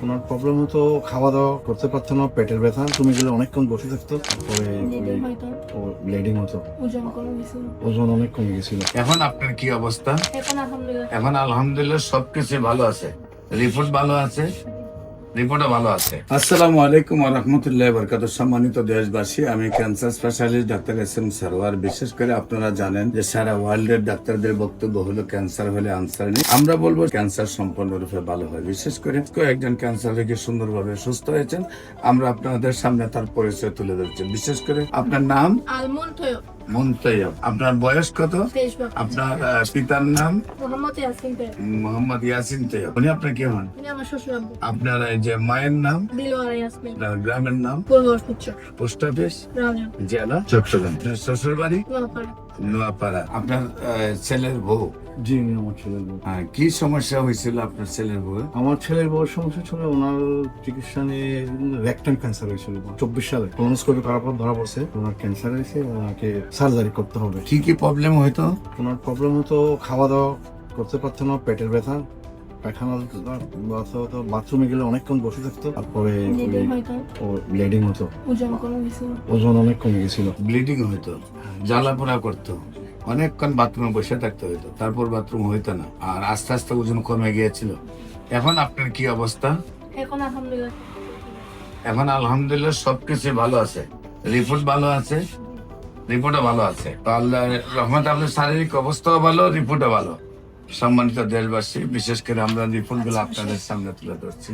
ওনার problem হতো খাওয়া দাওয়া করতে পারতো না, পেটের ব্যথা, তুমি গেলে অনেকক্ষণ বসে থাকতো, পরে ব্লিডিং হতো, ওজন অনেক কমে গেছিল। এখন আপনার কি অবস্থা? এখন আলহামদুলিল্লাহ সবকিছু ভালো আছে, রিপোর্ট ভালো আছে, রিপোর্টও ভালো আছে। আসসালামু আলাইকুম ওয়া রাহমাতুল্লাহি ওয়া বারাকাতুহু। সম্মানিত দেশবাসী, আমি cancer specialist doctor SM. Sarwar. বিশেষ করে আপনারা জানেন যে সারা ওয়ার্ল্ডের ডাক্তারদের বক্তব্য হলো ক্যান্সার হলে আনসার নেই। আমরা বলবো ক্যান্সার সম্পূর্ণরূপে ভালো হয়। বিশেষ করে একজন ক্যান্সার রোগী সুন্দরভাবে সুস্থ হয়েছেন, আমরা আপনাদের সামনে তার পরিচয় তুলে ধরছি। বিশেষ করে আপনার নাম? মুনতাইয়ব। আপনার বয়স কত? আপনার পিতার নাম? মোহাম্মদ ইয়াসিন তৈয়ব। উনি আপনার কে হন? আপনার এই যে মায়ের নাম? আপনার গ্রামের নাম? Post office? জেলা চট্টগ্রাম। শ্বশুর বাড়ি? নোয়াপাড়া। আপনার ছেলের বউ? জি, আমার ছেলের বউ। হ্যাঁ, কি সমস্যা হয়েছিল আপনার ছেলের বউ? আমার ছেলের বউর সমস্যা ছিল, ওনার চিকিৎসা নিয়ে রেকটাম ক্যান্সার হয়েছিল 24 সালে। কলোনোস্কোপি করার পর ধরা পড়ছে ওনার ক্যান্সার হয়েছে, ওনাকে সার্জারি করতে হবে। কি কি প্রবলেম হইতো? ওনার প্রবলেম হতো খাওয়া দাওয়া করতে পারতো না, পেটের ব্যথা, পায়খানা ব্যথা হতো, বাথরুমে গেলে অনেকক্ষণ বসে থাকতো, তারপরে ব্লিডিং হতো, ওজন অনেক কমে গেছিল। ব্লিডিং হইতো, জ্বালাপোড়া করতো, অনেকক্ষণ বাথরুমে বসে থাকতে হইতো, তারপর বাথরুম হইতো না, আর আস্তে আস্তে ওজন কমে গিয়েছিল। এখন আপনার কি অবস্থা? এখন আলহামদুলিল্লাহ সবকিছু ভালো আছে, রিপোর্ট ভালো আছে, রিপোর্টও ভালো আছে। তো আল্লাহর রহমতে আপনার শারীরিক অবস্থাও ভালো, রিপোর্টও ভালো। সম্মানিত দেশবাসী, বিশেষ করে আমরা রিপোর্ট গুলো আপনাদের সামনে তুলে ধরছি।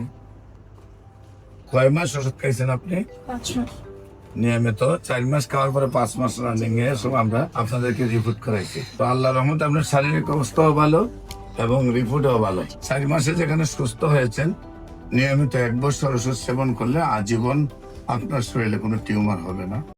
কয় মাস ওষুধ খাইছেন আপনি? নিয়মিত 4 মাস খাওয়ার পরে 5 মাস রানিং এ সব আমরা আপনাদেরকে রিপোর্ট করাইছি। তো আল্লাহর রহমতে আপনার শারীরিক অবস্থাও ভালো এবং রিপোর্টও ভালো। 4 মাসে যেখানে সুস্থ হয়েছেন, নিয়মিত 1 বছর ওষুধ সেবন করলে আজীবন আপনার শরীরে কোনো টিউমার হবে না।